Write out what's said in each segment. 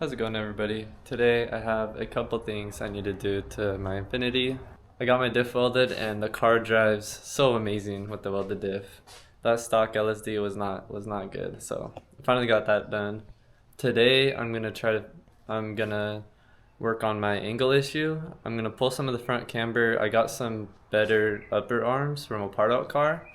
How's it going, everybody? Today I have a couple things I need to do to my Infiniti. I got my diff welded and the car drives so amazing with the welded diff. That stock LSD was not good, so I finally got that done. Today I'm gonna work on my angle issue. I'm gonna pull some of the front camber. I got some better upper arms from a part out car.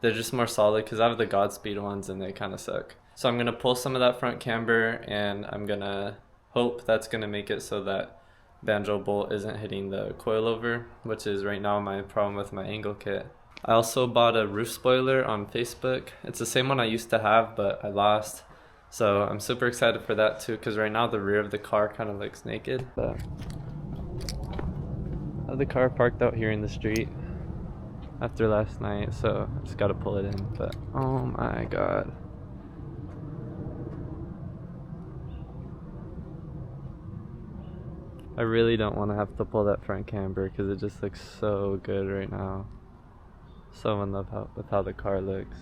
They're just more solid because I have the Godspeed ones and they kind of suck. So I'm gonna pull some of that front camber and I'm gonna hope that's gonna make it so that banjo bolt isn't hitting the coilover, which is right now my problem with my angle kit. I also bought a roof spoiler on Facebook. It's the same one I used to have, but I lost. So I'm super excited for that too, because right now the rear of the car kind of looks naked. But I have the car parked out here in the street after last night, so I just gotta pull it in. But oh my god. I really don't want to have to pull that front camber because it just looks so good right now. So in love with how the car looks.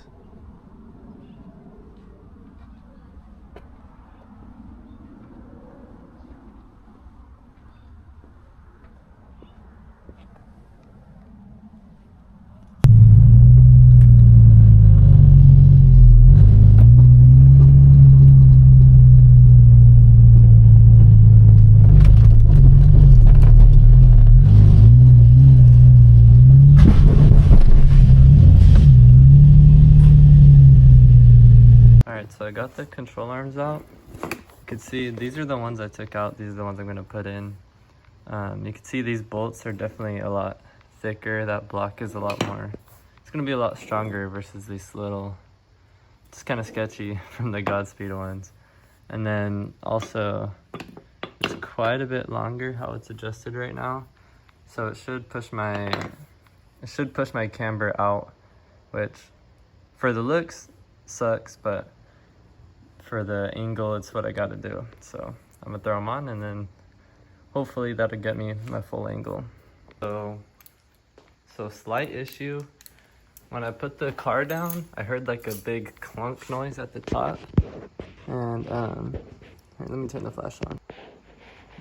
Alright, so I got the control arms out. You can see these are the ones I took out. These are the ones I'm going to put in. You can see these bolts are definitely a lot thicker. That block is a lot more, it's going to be a lot stronger versus these little, it's kind of sketchy from the Godspeed ones. And then also, it's quite a bit longer how it's adjusted right now. So it should push my camber out, which for the looks sucks, but for the angle it's what I gotta do. So I'm gonna throw them on and then hopefully that'll get me my full angle. So slight issue, when I put the car down I heard like a big clunk noise at the top, and here, let me turn the flash on.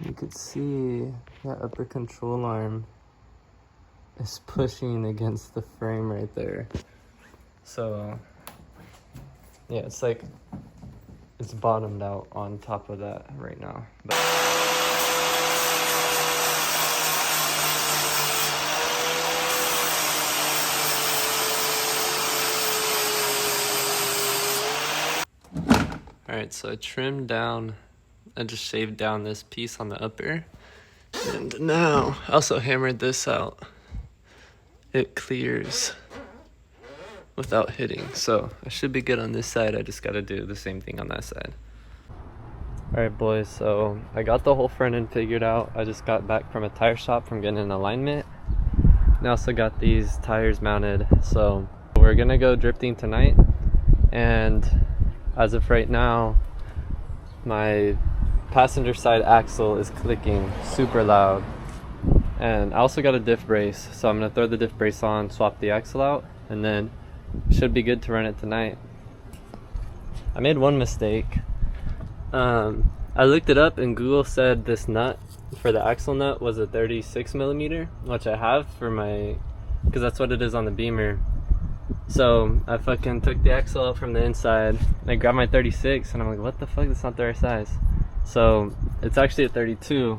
You could see that upper control arm is pushing against the frame right there. So yeah, it's like it's bottomed out on top of that right now. Alright, so I trimmed down, I just shaved down this piece on the upper, and now I also hammered this out. It clears without hitting, so I should be good on this side. I just gotta do the same thing on that side. Alright boys, so I got the whole front end figured out. I just got back from a tire shop from getting an alignment. I also got these tires mounted, so we're gonna go drifting tonight. And as of right now, my passenger side axle is clicking super loud. And I also got a diff brace, so I'm gonna throw the diff brace on, swap the axle out, and then should be good to run it tonight. I made one mistake. I looked it up and Google said this nut for the axle nut was a 36 millimeter, which I have for my, because that's what it is on the Beamer. So I fucking took the axle out from the inside and I grabbed my 36 and I'm like, what the fuck, that's not the right size. So it's actually a 32.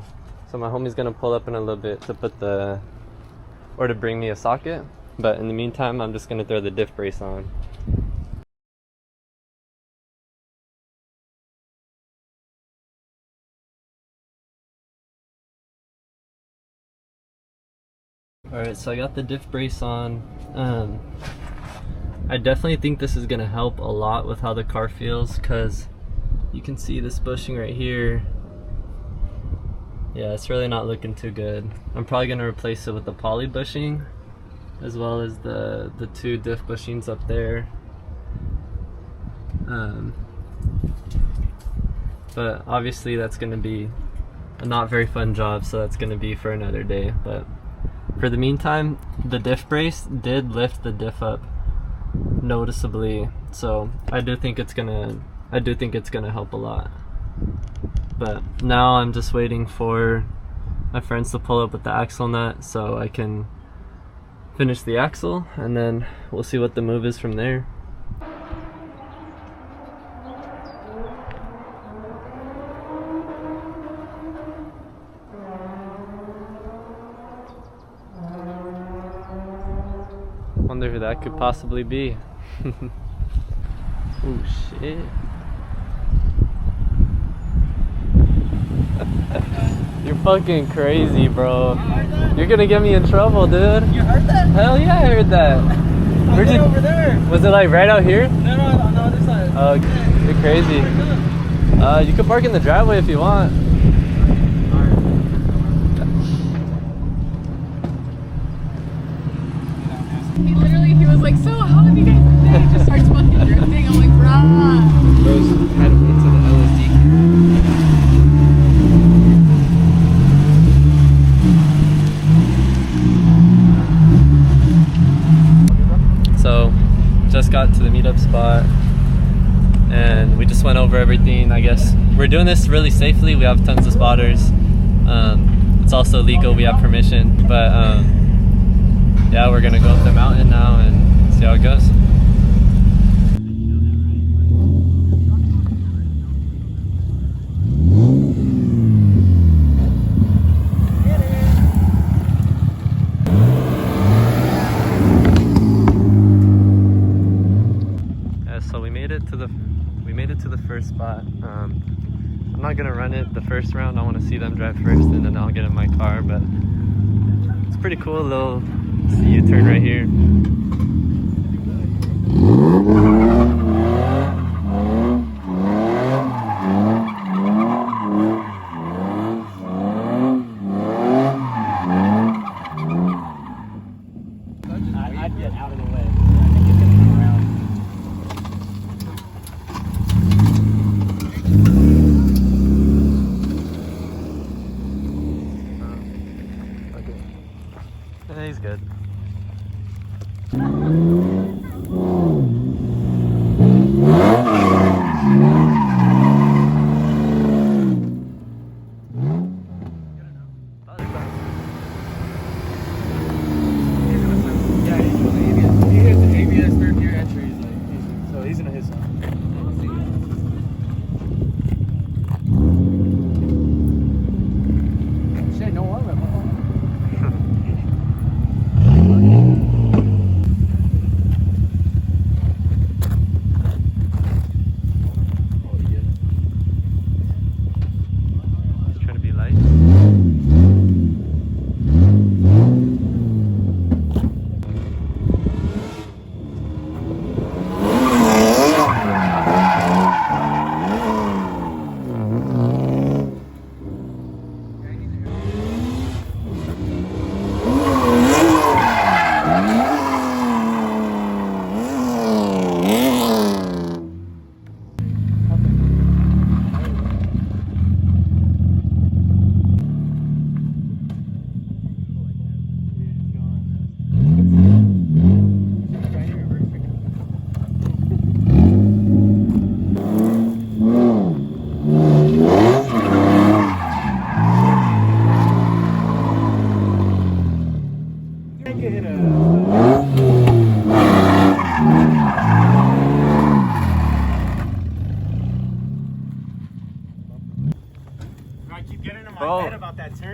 So my homie's gonna pull up in a little bit to put the, or to bring me a socket. But in the meantime, I'm just gonna throw the diff brace on. Alright, so I got the diff brace on. I definitely think this is gonna help a lot with how the car feels, because you can see this bushing right here. Yeah, it's really not looking too good. I'm probably gonna replace it with the poly bushing, as well as the two diff bushings up there. But obviously that's going to be a not very fun job, so that's going to be for another day. But for the meantime, the diff brace did lift the diff up noticeably, so I do think it's gonna help a lot. But now I'm just waiting for my friends to pull up with the axle nut so I can finish the axle, and then we'll see what the move is from there. Wonder who that could possibly be. Oh shit. You're fucking crazy, bro. You're gonna get me in trouble, dude. You heard that? Hell yeah, I heard that. Where'd you over there? Was it like right out here? No, on the other side. Oh, you're crazy. You can park in the driveway if you want. He was like, so how have you guys been? He just starts fucking drifting. I'm like, bruh. Rose had into the LSD. So, just got to the meetup spot and we just went over everything. I guess we're doing this really safely. We have tons of spotters. It's also legal. We have permission, but yeah, we're gonna go up the mountain now and see how it goes. Yeah, so we made it to the first spot. I'm not gonna run it the first round. I want to see them drive first, and then I'll get in my car. But it's pretty cool, little U-turn right here. I'd get out of the way. I think it's gonna come around. Okay. Yeah, he's good.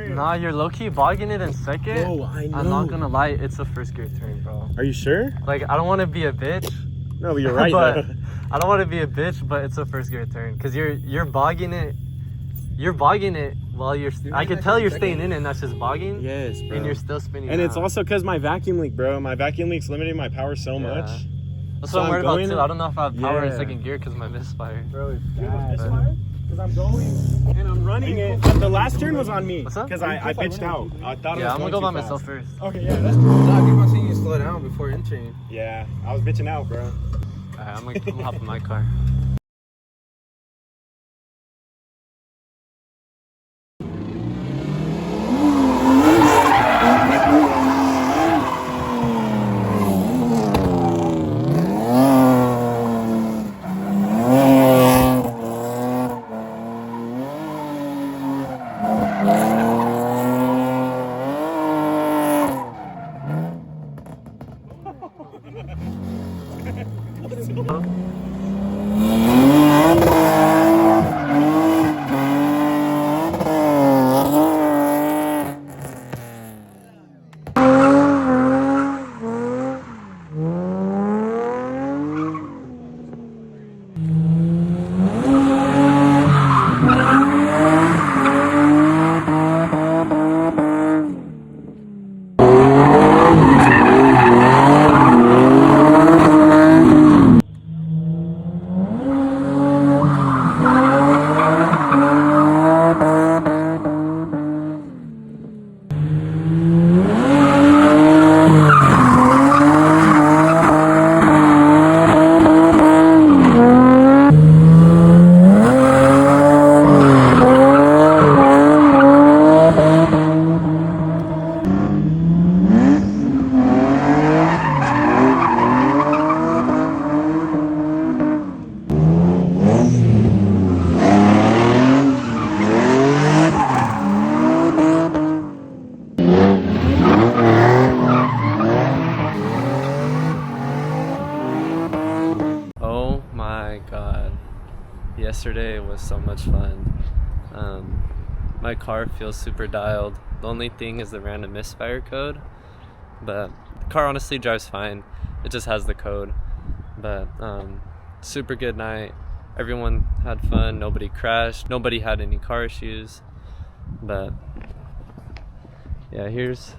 Nah, you're low-key bogging it in second. Bro, I know. I'm not gonna lie, it's a first gear turn, bro. Are you sure? Like, I don't want to be a bitch. No, but you're right. But though. I don't want to be a bitch, but it's a first gear turn because you're bogging it. You're bogging it while you're. I can tell you're staying in it, and that's just bogging. Yes, bro. And you're still spinning. And out. it's also because my vacuum leak, bro. My vacuum leak's limiting my power so much. That's So what I'm worried going- about too. I don't know if I have power in Yeah. second gear because of my misfire. Bro, it's bad. Because I'm going and I'm running it. The last turn was on me. What's up? Because I bitched out. I thought Yeah, it I'm was gonna go by too myself fast. first. Okay, yeah, that's cool. Nah, keep on seeing you slow down before entering. Yeah, I was bitching out, bro. Alright, I'm gonna hop in my car. Oh my god, yesterday was so much fun. My car feels super dialed. The only thing is the random misfire code, but the car honestly drives fine. It just has the code. But super good night. Everyone had fun. Nobody crashed. Nobody had any car issues. But yeah, here's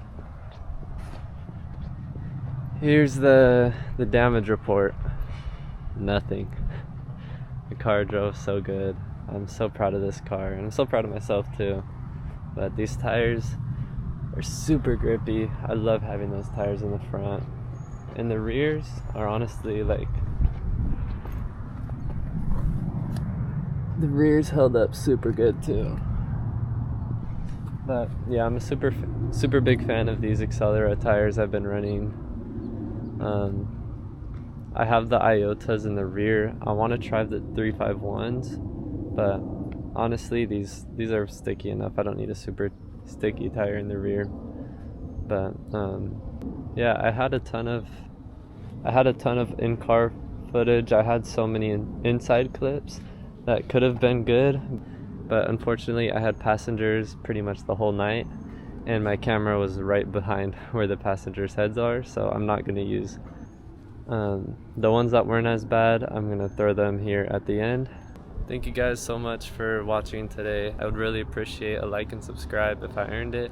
the damage report. Nothing. The car drove so good. I'm so proud of this car, and I'm so proud of myself too. But these tires are super grippy. I love having those tires in the front. And the rears are honestly like, the rears held up super good too. But yeah, I'm a super big fan of these Accelera tires I've been running. I have the Iotas in the rear. I want to try the 351s, but honestly these are sticky enough. I don't need a super sticky tire in the rear. But yeah, I had a ton of in-car footage. I had so many inside clips that could have been good, but unfortunately I had passengers pretty much the whole night, and my camera was right behind where the passengers' heads are, so I'm not going to use the ones that weren't as bad. I'm going to throw them here at the end. Thank you guys so much for watching today. I would really appreciate a like and subscribe if I earned it,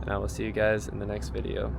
and I will see you guys in the next video.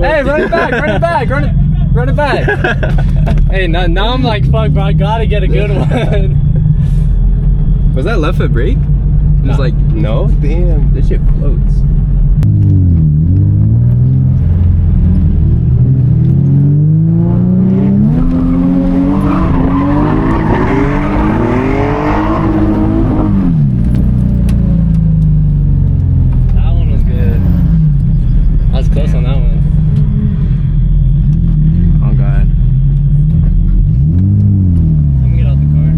Hey, run it back. Hey, now I'm like, fuck, bro, I gotta get a good one. Was that left foot brake? It was like, no? Damn, this shit floats. That one was good. I was close on that one. Oh god. I'm gonna get out the car.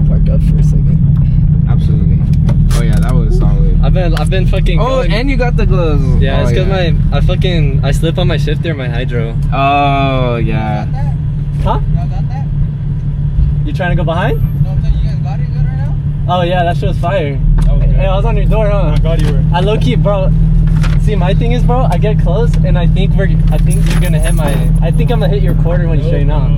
Park up for a second. Absolutely. Oh yeah, that was solid. I've been fucking going. And you got the gloves. Yeah, it's cause I slip on my shifter, my hydro. Oh yeah. Huh? Y'all got that? You trying to go behind? No, I'm saying, you guys got it good right now? Oh yeah, that shit was fire. Okay. Hey, I was on your door, huh? I got you. I low key, bro. See, my thing is, bro, I get close and I think you're gonna hit I think I'm gonna hit your quarter when you straighten out.